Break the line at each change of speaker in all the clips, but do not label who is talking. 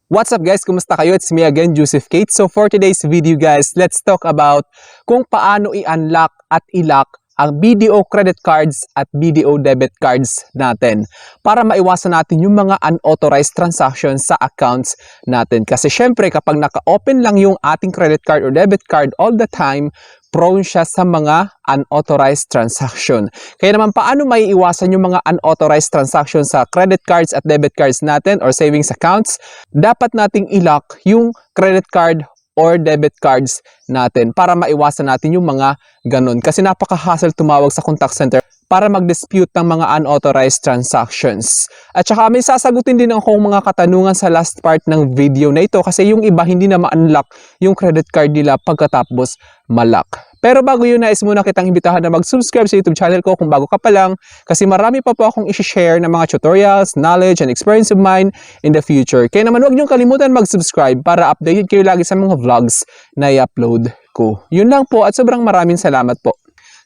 What's up guys? Kumusta kayo? It's me again, Joseph Kate. So for today's video guys, let's talk about kung paano i-unlock at i-lock ang BDO credit cards at BDO debit cards natin para maiwasan natin yung mga unauthorized transactions sa accounts natin. Kasi syempre kapag naka-open lang yung ating credit card or debit card all the time, prone siya sa mga unauthorized transaction. Kaya naman paano maiiwasan yung mga unauthorized transactions sa credit cards at debit cards natin or savings accounts? Dapat nating i-lock yung credit card or debit cards natin para maiwasan natin yung mga ganun. Kasi napaka-hassle tumawag sa contact center para mag-dispute ng mga unauthorized transactions. At saka may sasagutin din akong mga katanungan sa last part ng video na ito kasi yung iba hindi na ma-unlock yung credit card nila pagkatapos ma-lock. Pero bago yun, nais muna kitang imbitahan na mag-subscribe sa YouTube channel ko kung bago ka pa lang kasi marami pa po akong i-share ng mga tutorials, knowledge, and experience of mine in the future. Kaya naman huwag niyong kalimutan mag-subscribe para updated kayo lagi sa mga vlogs na i-upload ko. Yun lang po at sobrang maraming salamat po.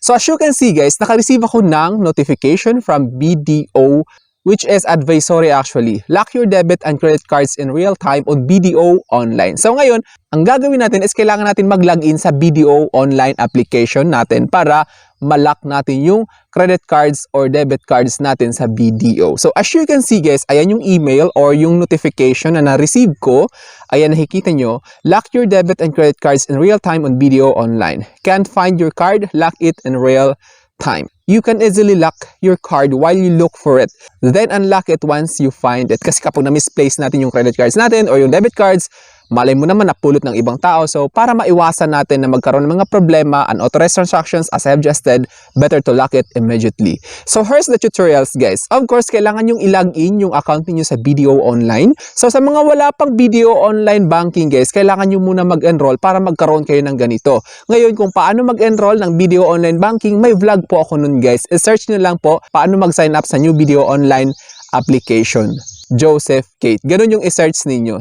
So as you can see guys, naka-receive ako ng notification from BDO which is advisory actually. Lock your debit and credit cards in real time on BDO Online. So ngayon, ang gagawin natin is kailangan natin mag-login sa BDO Online application natin para ma-lock natin yung credit cards or debit cards natin sa BDO. So as you can see guys, ayan yung email or yung notification na na-receive ko. Ayan, nakikita nyo. Lock your debit and credit cards in real time on BDO Online. Can't find your card? Lock it in real time. You can easily lock your card while you look for it. Then unlock it once you find it. Kasi kapag na-misplace natin yung credit cards natin or yung debit cards, malay mo naman napulot ng ibang tao. So para maiwasan natin na magkaroon ng mga problema, unauthorized transactions, as I have just said, better to lock it immediately. So here's the tutorials guys. Of course, kailangan yung i-login yung account niyo sa BDO Online. So sa mga wala pang BDO Online banking guys, kailangan nyo muna mag-enroll para magkaroon kayo ng ganito. Ngayon, kung paano mag-enroll ng BDO Online banking, may vlog po ako nun guys. I-search nyo lang po paano mag-sign up sa new BDO Online application. Joseph Kate. Ganun yung i-search ninyo.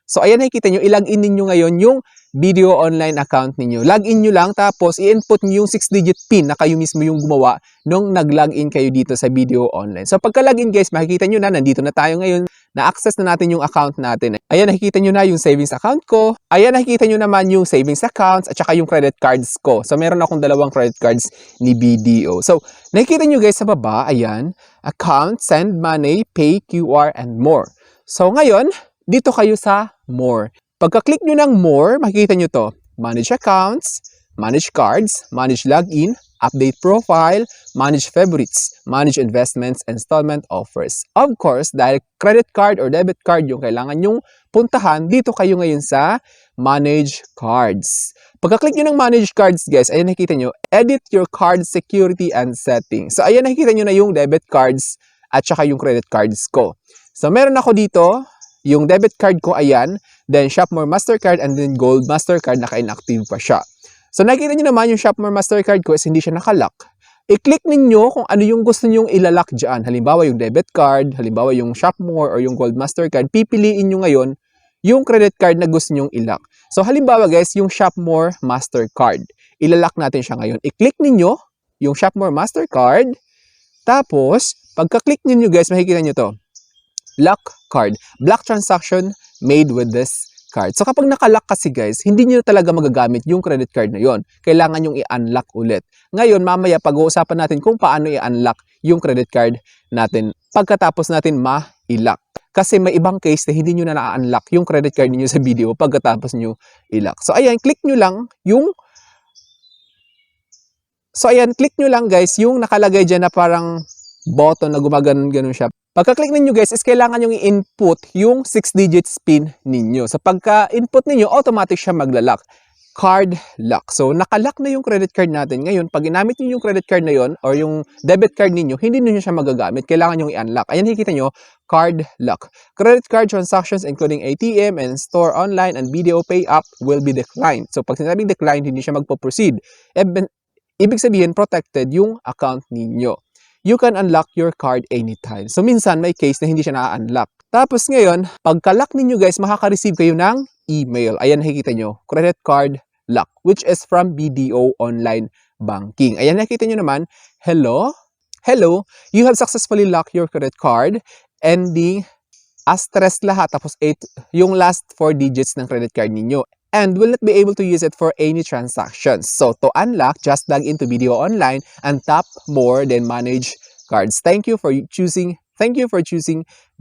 So ayan, nakikita nyo, i-login ninyo ngayon yung BDO Online account ninyo. Login nyo lang tapos i-input nyo yung 6-digit PIN na kayo mismo yung gumawa nung nag-login kayo dito sa BDO Online. So pagka-login guys, makikita nyo na, nandito na tayo ngayon, na-access na natin yung account natin. Ayan, nakikita nyo na yung savings account ko. Ayan, nakikita nyo naman yung savings accounts at saka yung credit cards ko. So meron akong dalawang credit cards ni BDO. So nakikita nyo guys sa baba, ayan, account, send money, pay, QR, and more. So ngayon, dito kayo sa more. Pagka-click nyo ng more, makikita nyo to. Manage accounts, manage cards, manage login, update profile, manage favorites, manage investments, installment offers. Of course, dahil credit card or debit card yung kailangan nyong puntahan, dito kayo ngayon sa manage cards. Pagka-click nyo ng manage cards guys, ayan nakikita nyo, edit your card security and settings. So ayan nakikita nyo na yung debit cards at saka yung credit cards ko. So meron ako dito, yung debit card ko, ayan. Then, Shopmore Mastercard and then Gold Mastercard, naka-inactive pa siya. So, nakikita nyo naman yung Shopmore Mastercard ko is hindi siya nakalock. I-click ninyo kung ano yung gusto nyong ilalock dyan. Halimbawa, yung debit card, halimbawa, yung Shopmore or yung Gold Mastercard. Pipiliin nyo ngayon yung credit card na gusto nyong ilock. So, halimbawa guys, yung Shopmore Mastercard. Ilalock natin siya ngayon. I-click ninyo yung Shopmore Mastercard. Tapos, pagka-click ninyo guys, makikita nyo to. Lock card. Block transaction made with this card. So kapag nakalock kasi guys, hindi nyo talaga magagamit yung credit card na yon. Kailangan yung i-unlock ulit. Ngayon, mamaya pag-uusapan natin kung paano i-unlock yung credit card natin pagkatapos natin ma-lock. Kasi may ibang case na hindi nyo na na-unlock yung credit card niyo sa video pagkatapos nyo i-lock. So ayan, click nyo lang yung click nyo lang guys yung nakalagay dyan na parang button na gumaganon-ganon siya. Pagka-click ninyo guys, is kailangan nyo i-input yung 6-digit PIN ninyo. So pagka-input ninyo, automatic siya magla-lock. Card lock. So nakalock na yung credit card natin. Ngayon, pag ginamit nyo yung credit card na yon or yung debit card ninyo, hindi nyo siya magagamit. Kailangan nyo i-unlock. Ayan, nakikita nyo, card lock. Credit card transactions including ATM and store online and video pay app will be declined. So pag sinabing declined, hindi siya magpo-proceed. Ibig sabihin, protected yung account ninyo. You can unlock your card anytime. So, minsan may case na hindi siya na-unlock. Tapos ngayon, pagka-lock ninyo guys, makaka-receive kayo ng email. Ayan, nakikita nyo, credit card lock, which is from BDO Online Banking. Ayan, nakikita nyo naman, hello, you have successfully locked your credit card ending asterisk lahat, tapos 8, yung last 4 digits ng credit card ninyo. And will not be able to use it for any transactions. So, to unlock, just log into Video Online and tap More, then Manage Cards. Thank you for choosing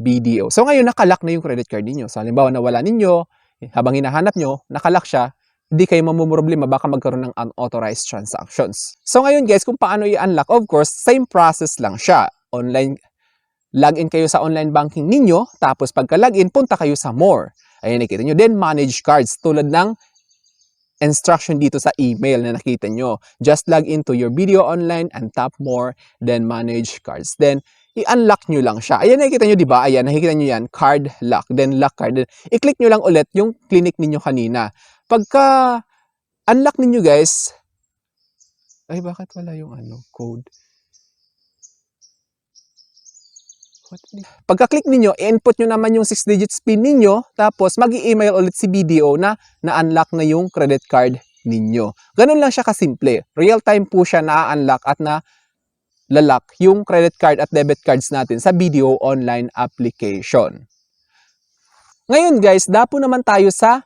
BDO. So, ngayon, nakalock na yung credit card ninyo. So, halimbawa, nawala ninyo, habang hinahanap nyo, nakalock siya, hindi kayo mamumroblema, baka magkaroon ng unauthorized transactions. So, ngayon guys, kung paano i-unlock, of course, same process lang siya. Online login kayo sa online banking ninyo, tapos pagka-login, punta kayo sa More. Ayan, nakita nyo. Then, Manage Cards, tulad ng instruction dito sa email na nakita nyo. Just log into your Video Online and tap More, then Manage Cards. Then, i-unlock nyo lang siya. Ayan, nakita nyo, di ba? Ayan, nakikita nyo yan, card lock, then lock card. Then, i-click nyo lang ulit yung clinic ninyo kanina. Pagka-unlock ninyo, guys, ay, bakit wala yung code? Pagka-click ninyo, i-input nyo naman yung 6 digits PIN ninyo, tapos mag-i-email ulit si BDO na na-unlock na yung credit card ninyo. Ganun lang siya kasimple. Real-time po siya na-unlock at na-lock yung credit card at debit cards natin sa BDO online application. Ngayon guys, dapo naman tayo sa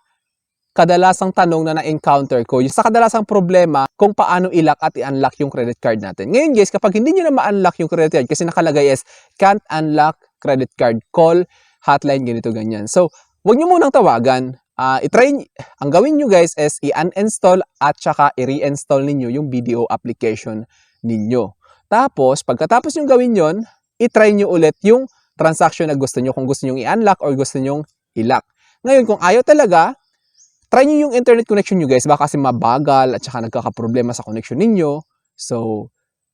kadalasang tanong na na-encounter ko, yung sa kadalasang problema kung paano i-lock at i-unlock yung credit card natin. Ngayon guys, kapag hindi nyo na ma-unlock yung credit card kasi nakalagay is can't unlock credit card, call hotline ganito ganyan. So, wag nyo munang tawagan. Ang gawin nyo guys is i-uninstall at saka i-reinstall ninyo yung BDO application ninyo. Tapos, pagkatapos nyo gawin yon, i-try nyo ulit yung transaction na gusto nyo, kung gusto nyo i-unlock or gusto nyo i-lock. Ngayon, kung ayaw talaga, try nyo yung internet connection nyo guys, baka kasi mabagal at saka nagkakaproblema sa connection ninyo. So,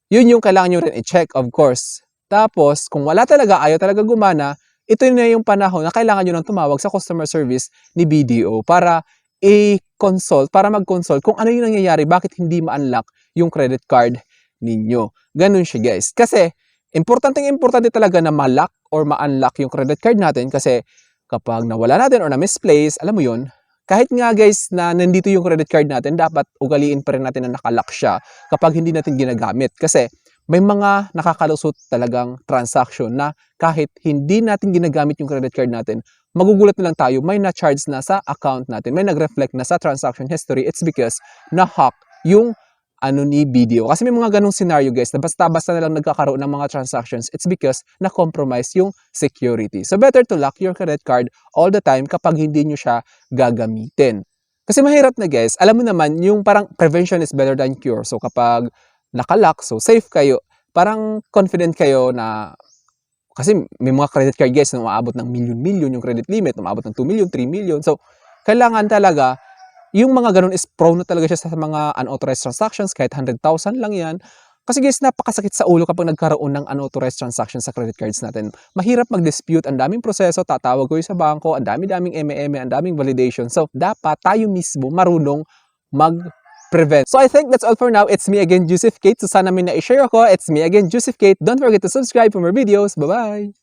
yun yung kailangan nyo rin i-check, of course. Tapos, kung wala talaga, ayaw talaga gumana, ito na yung panahon na kailangan nyo nang tumawag sa customer service ni BDO para mag-consult kung ano yung nangyayari, bakit hindi ma-unlock yung credit card ninyo. Ganun siya guys. Kasi, importante talaga na ma-lock or ma-unlock yung credit card natin kasi kapag nawala natin or na-misplace, alam mo yun, kahit nga guys na nandito yung credit card natin, dapat ugaliin pa rin natin na nakalock siya kapag hindi natin ginagamit. Kasi may mga nakakalusot talagang transaction na kahit hindi natin ginagamit yung credit card natin, magugulat na lang tayo, may na-charge na sa account natin, may nag-reflect na sa transaction history. It's because na-hack yung ni BDO. Kasi may mga ganong scenario guys na basta-basta na lang nagkakaroon ng mga transactions. It's because na-compromise yung security. So better to lock your credit card all the time kapag hindi nyo siya gagamitin. Kasi mahirap na guys. Alam mo naman, yung parang prevention is better than cure. So kapag nakalock, so safe kayo, parang confident kayo na kasi may mga credit card guys na umaabot ng million-million yung credit limit, umaabot ng 2 million, 3 million. So kailangan talaga yung mga ganun is prone na talaga siya sa mga unauthorized transactions, kahit 100,000 lang yan. Kasi guys, napakasakit sa ulo kapag nagkaroon ng unauthorized transactions sa credit cards natin. Mahirap mag-dispute, ang daming proseso, tatawag ko sa bangko, ang daming eme-eme, ang daming validation. So, dapat tayo mismo marunong mag-prevent. So, I think that's all for now. It's me again, Joseph Kate. So, sana may na-share ako. It's me again, Joseph Kate. Don't forget to subscribe for more videos. Bye-bye!